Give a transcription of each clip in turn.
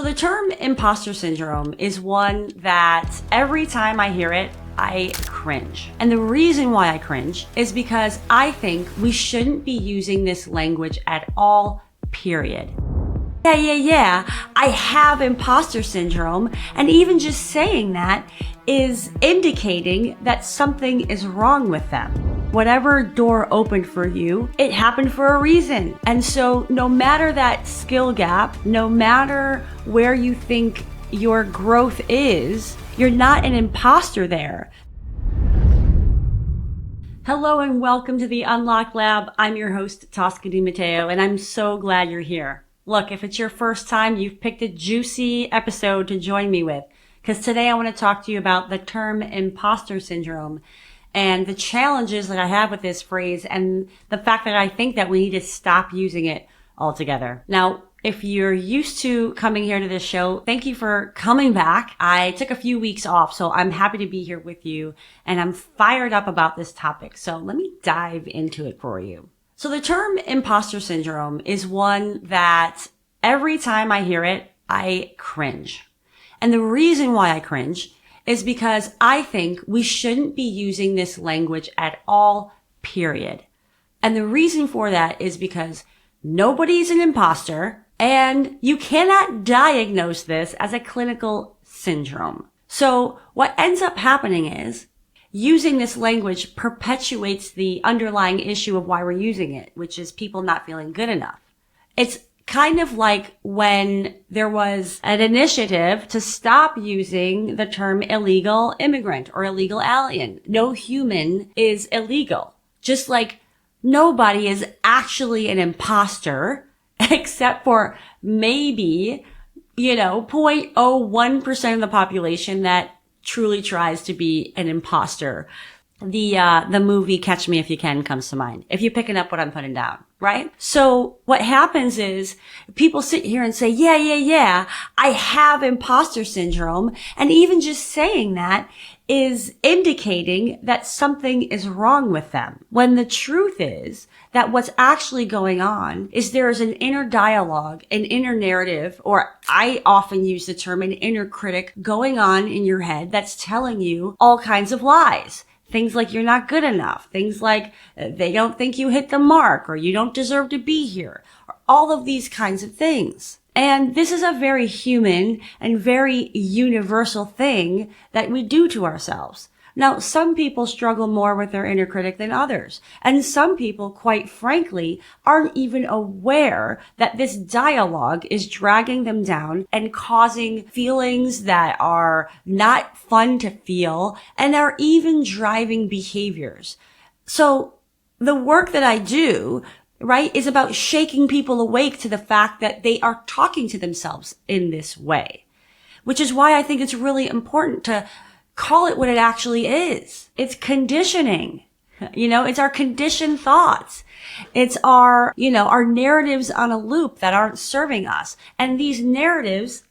So the term imposter syndrome is one that every time I hear it, I cringe. And the reason why I cringe is because I think we shouldn't be using this language at all, period. Yeah, I have imposter syndrome. And even just saying that is indicating that something is wrong with them. Whatever door opened for you, it happened for a reason. And so no matter that skill gap, no matter where you think your growth is, you're not an imposter there. Hello and welcome to the Unlock Lab. I'm your host, Tosca DiMatteo, and I'm so glad you're here. Look, if it's your first time, you've picked a juicy episode to join me with, because today I want to talk to you about the term imposter syndrome and the challenges that I have with this phrase and the fact that I think that we need to stop using it altogether. Now, if you're used to coming here to this show, thank you for coming back. I took a few weeks off, so I'm happy to be here with you, and I'm fired up about this topic. So let me dive into it for you. So the term imposter syndrome is one that every time I hear it, I cringe. And the reason why I cringe is because I think we shouldn't be using this language at all, period. And the reason for that is because nobody's an imposter and you cannot diagnose this as a clinical syndrome. So what ends up happening is using this language perpetuates the underlying issue of why we're using it, which is people not feeling good enough. It's kind of like when there was an initiative to stop using the term illegal immigrant or illegal alien. No human is illegal. Just like nobody is actually an imposter except for maybe, 0.01% of the population that truly tries to be an imposter. The movie Catch Me If You Can comes to mind, if you're picking up what I'm putting down, right? So what happens is people sit here and say, yeah, I have imposter syndrome. And even just saying that is indicating that something is wrong with them. When the truth is that what's actually going on is there is an inner dialogue, an inner narrative, or I often use the term an inner critic going on in your head that's telling you all kinds of lies. Things like you're not good enough. Things like they don't think you hit the mark or you don't deserve to be here. Or all of these kinds of things. And this is a very human and very universal thing that we do to ourselves. Now, some people struggle more with their inner critic than others. And some people, quite frankly, aren't even aware that this dialogue is dragging them down and causing feelings that are not fun to feel and are even driving behaviors. So the work that I do, right, is about shaking people awake to the fact that they are talking to themselves in this way, which is why I think it's really important to call it what it actually is. It's conditioning. It's our conditioned thoughts. It's our narratives on a loop that aren't serving us. And these narratives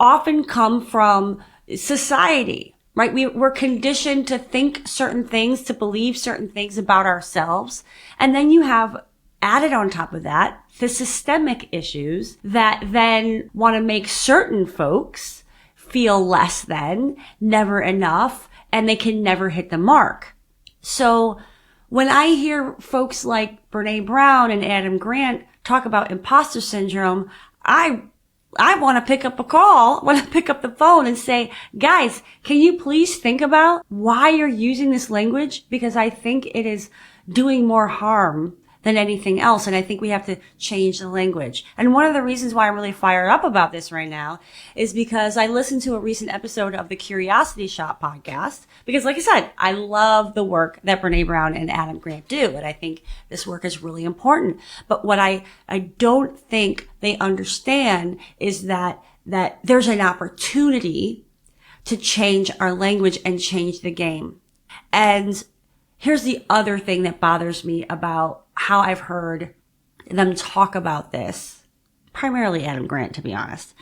often come from society, right? We're conditioned to think certain things, to believe certain things about ourselves. And then you have added on top of that the systemic issues that then want to make certain folks feel less than, never enough, and they can never hit the mark. So when I hear folks like Brene Brown and Adam Grant talk about imposter syndrome, I want to pick up a call, want to pick up the phone and say, guys, can you please think about why you're using this language? Because I think it is doing more harm than anything else. And I think we have to change the language. And one of the reasons why I'm really fired up about this right now is because I listened to a recent episode of the Curiosity Shop podcast. Because like I said, I love the work that Brene Brown and Adam Grant do. And I think this work is really important. But what I don't think they understand is that there's an opportunity to change our language and change the game. And here's the other thing that bothers me about how I've heard them talk about this, primarily Adam Grant, to be honest,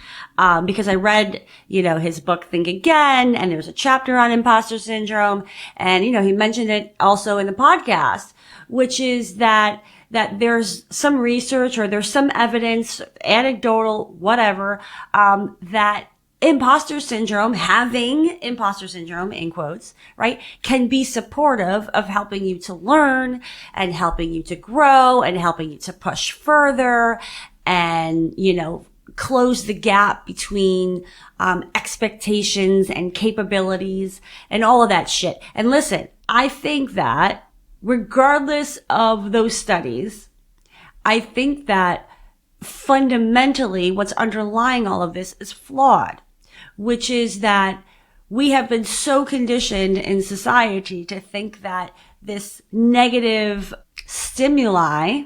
because I read, his book, Think Again, and there's a chapter on imposter syndrome. And, he mentioned it also in the podcast, which is that that there's some research or there's some evidence, anecdotal, whatever, that imposter syndrome, having imposter syndrome in quotes, right, can be supportive of helping you to learn and helping you to grow and helping you to push further and, close the gap between expectations and capabilities and all of that shit. And listen, I think that regardless of those studies, I think that fundamentally what's underlying all of this is flawed, which is that we have been so conditioned in society to think that this negative stimuli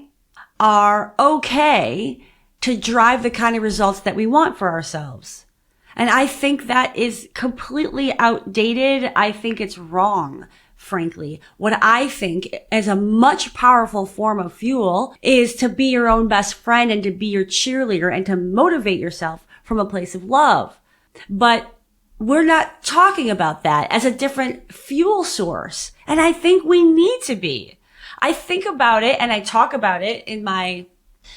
are okay to drive the kind of results that we want for ourselves. And I think that is completely outdated. I think it's wrong, frankly. What I think is a much powerful form of fuel is to be your own best friend and to be your cheerleader and to motivate yourself from a place of love. But we're not talking about that as a different fuel source. And I think we need to be. I think about it and I talk about it in my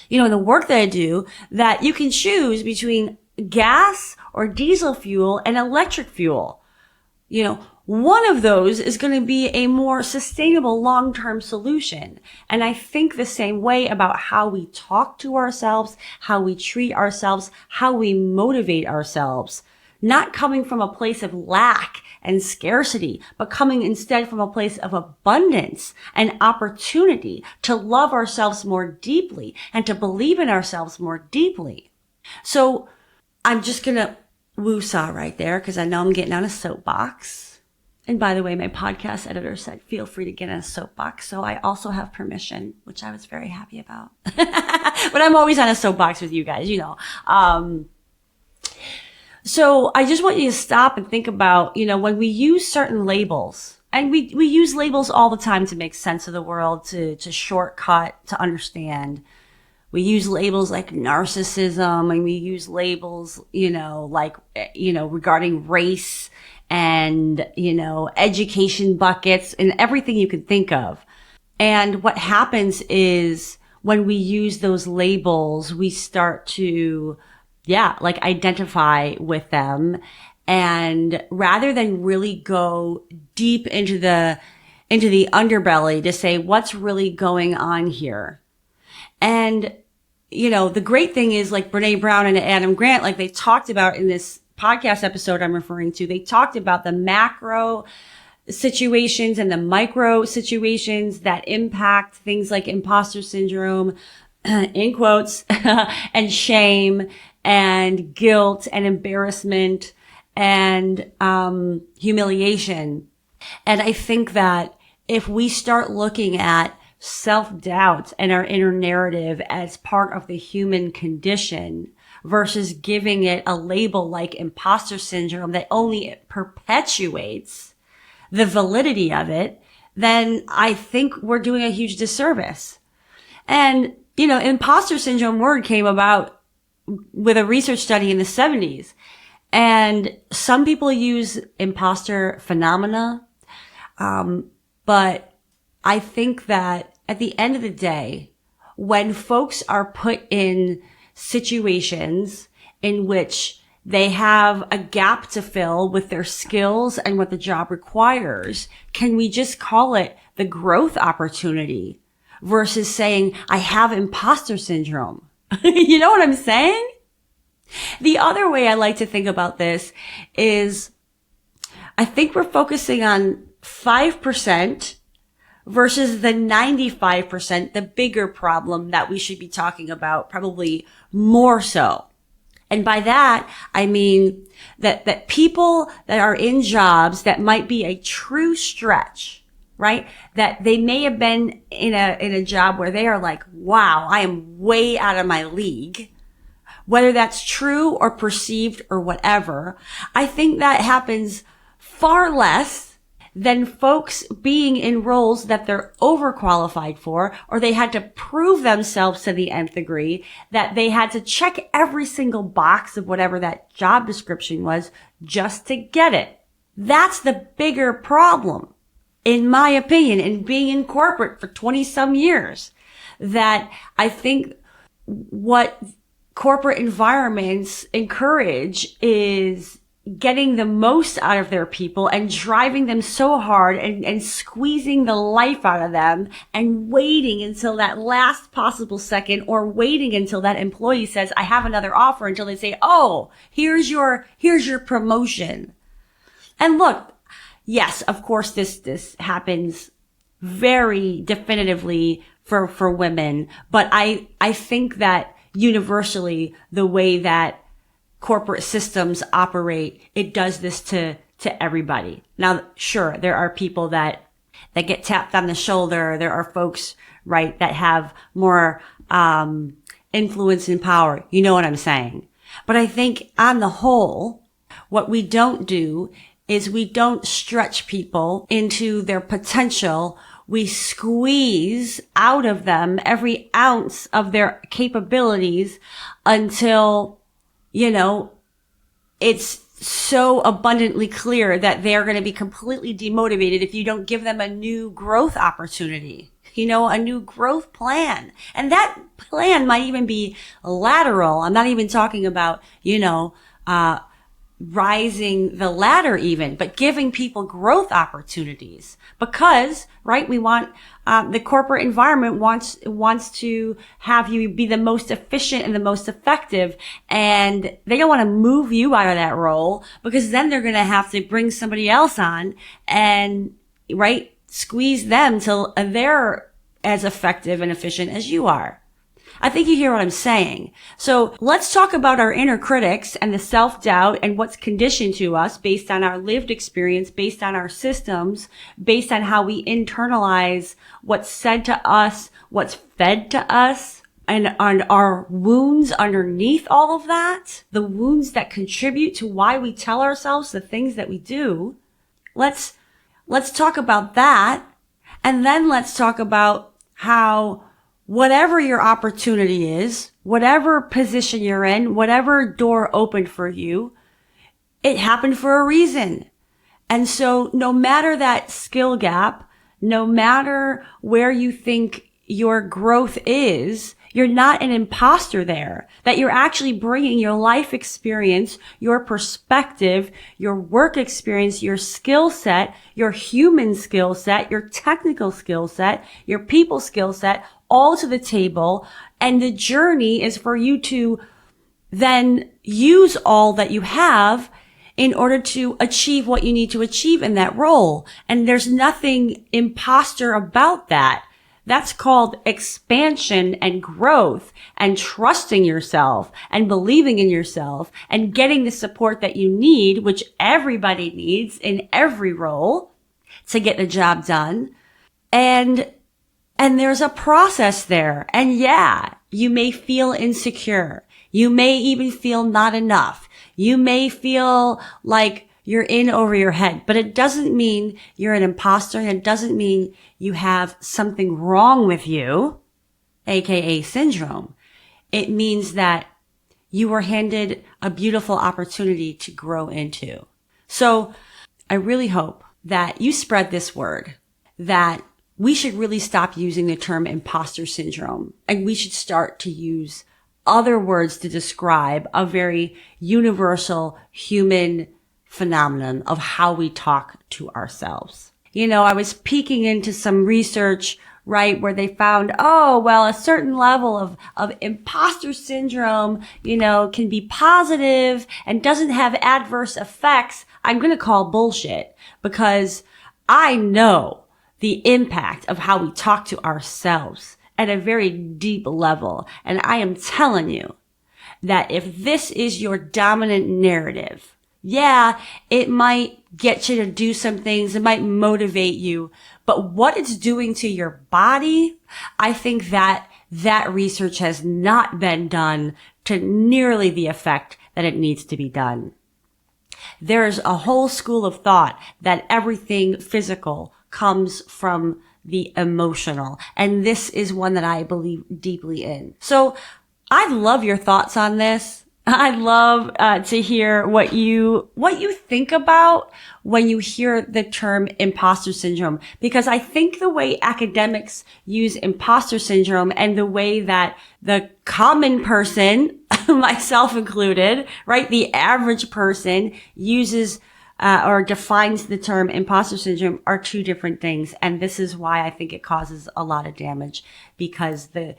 in the work that I do, that you can choose between gas or diesel fuel and electric fuel. One of those is going to be a more sustainable long-term solution. And I think the same way about how we talk to ourselves, how we treat ourselves, how we motivate ourselves, not coming from a place of lack and scarcity, but coming instead from a place of abundance and opportunity to love ourselves more deeply and to believe in ourselves more deeply. So I'm just going to woo-saw right there because I know I'm getting on a soapbox. And by the way, my podcast editor said, feel free to get on a soapbox. So I also have permission, which I was very happy about. But I'm always on a soapbox with you guys, So I just want you to stop and think about, when we use certain labels, and we use labels all the time to make sense of the world, to shortcut, to understand. We use labels like narcissism, and we use labels, regarding race and, education buckets and everything you can think of. And what happens is when we use those labels, we start to identify with them. And rather than really go deep into the underbelly to say what's really going on here. And, the great thing is like Brene Brown and Adam Grant, like they talked about in this podcast episode I'm referring to, they talked about the macro situations and the micro situations that impact things like imposter syndrome, in quotes, and shame and guilt and embarrassment and humiliation. And I think that if we start looking at self-doubt and our inner narrative as part of the human condition versus giving it a label like imposter syndrome that only perpetuates the validity of it, then I think we're doing a huge disservice. And, imposter syndrome word came about with a research study in the 70s. And some people use imposter phenomena. But I think that at the end of the day, when folks are put in situations in which they have a gap to fill with their skills and what the job requires, can we just call it the growth opportunity versus saying, I have imposter syndrome? You know what I'm saying? The other way I like to think about this is I think we're focusing on 5% versus the 95%, the bigger problem that we should be talking about, probably more so. And by that, I mean that people that are in jobs that might be a true stretch, right? That they may have been in a job where they are like, wow, I am way out of my league. Whether that's true or perceived or whatever, I think that happens far less than folks being in roles that they're overqualified for, or they had to prove themselves to the nth degree, that they had to check every single box of whatever that job description was just to get it. That's the bigger problem, in my opinion, in being in corporate for 20 some years. that I think what corporate environments encourage is getting the most out of their people and driving them so hard and squeezing the life out of them and waiting until that last possible second, or waiting until that employee says, I have another offer, until they say, oh, here's your promotion. And look, yes, of course, this happens very definitively for women, but I think that universally, the way that corporate systems operate, it does this to everybody. Now, sure, there are people that get tapped on the shoulder. There are folks, right, that have more influence and power. You know what I'm saying? But I think on the whole, what we don't do is we don't stretch people into their potential. We squeeze out of them every ounce of their capabilities until, you know, it's so abundantly clear that they're going to be completely demotivated if you don't give them a new growth opportunity, you know, a new growth plan. And that plan might even be lateral. I'm not even talking about, you know, rising the ladder even, but giving people growth opportunities, because, right, we want, the corporate environment wants to have you be the most efficient and the most effective. And they don't want to move you out of that role, because then they're going to have to bring somebody else on and, right, squeeze them till they're as effective and efficient as you are. I think you hear what I'm saying. So let's talk about our inner critics and the self-doubt and what's conditioned to us based on our lived experience, based on our systems, based on how we internalize what's said to us, what's fed to us, and on our wounds underneath all of that, the wounds that contribute to why we tell ourselves the things that we do. Let's talk about that. And then let's talk about how whatever your opportunity is, whatever position you're in, whatever door opened for you, it happened for a reason. And so no matter that skill gap, no matter where you think your growth is, you're not an imposter there, that you're actually bringing your life experience, your perspective, your work experience, your skill set, your human skill set, your technical skill set, your people skill set, all to the table. And the journey is for you to then use all that you have in order to achieve what you need to achieve in that role. And there's nothing imposter about that. That's called expansion and growth and trusting yourself and believing in yourself and getting the support that you need, which everybody needs in every role to get the job done. And there's a process there. And yeah, you may feel insecure. You may even feel not enough. You may feel like you're in over your head, but it doesn't mean you're an imposter. And it doesn't mean you have something wrong with you, aka syndrome. It means that you were handed a beautiful opportunity to grow into. So I really hope that you spread this word, that we should really stop using the term imposter syndrome, and we should start to use other words to describe a very universal human phenomenon of how we talk to ourselves. You know, I was peeking into some research, right, where they found, oh, well, a certain level of imposter syndrome, you know, can be positive and doesn't have adverse effects. I'm going to call bullshit, because I know the impact of how we talk to ourselves at a very deep level. And I am telling you that if this is your dominant narrative, yeah, it might get you to do some things. It might motivate you. But what it's doing to your body, I think that research has not been done to nearly the effect that it needs to be done. There's a whole school of thought that everything physical comes from the emotional. And this is one that I believe deeply in. So I'd love your thoughts on this. I'd love to hear what you think about when you hear the term imposter syndrome, because I think the way academics use imposter syndrome and the way that the common person, myself included, right, the average person uses or defines the term imposter syndrome are two different things. And this is why I think it causes a lot of damage, because the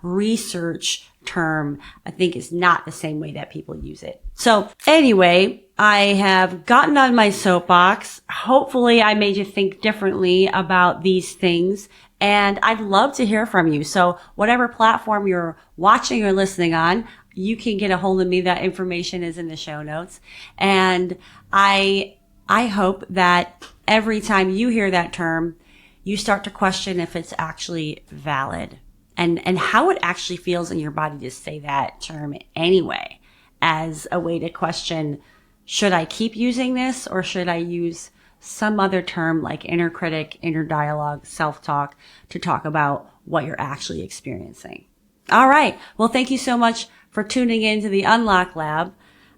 research term, I think, is not the same way that people use it. So anyway, I have gotten on my soapbox. Hopefully I made you think differently about these things, and I'd love to hear from you. So whatever platform you're watching or listening on, you can get a hold of me. That information is in the show notes. And I hope that every time you hear that term, you start to question if it's actually valid and how it actually feels in your body to say that term anyway, as a way to question, should I keep using this or should I use some other term like inner critic, inner dialogue, self-talk to talk about what you're actually experiencing. All right. Well, thank you so much for tuning in to the Unlock Lab.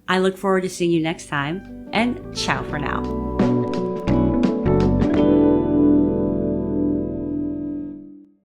I look forward to seeing you next time, and ciao for now.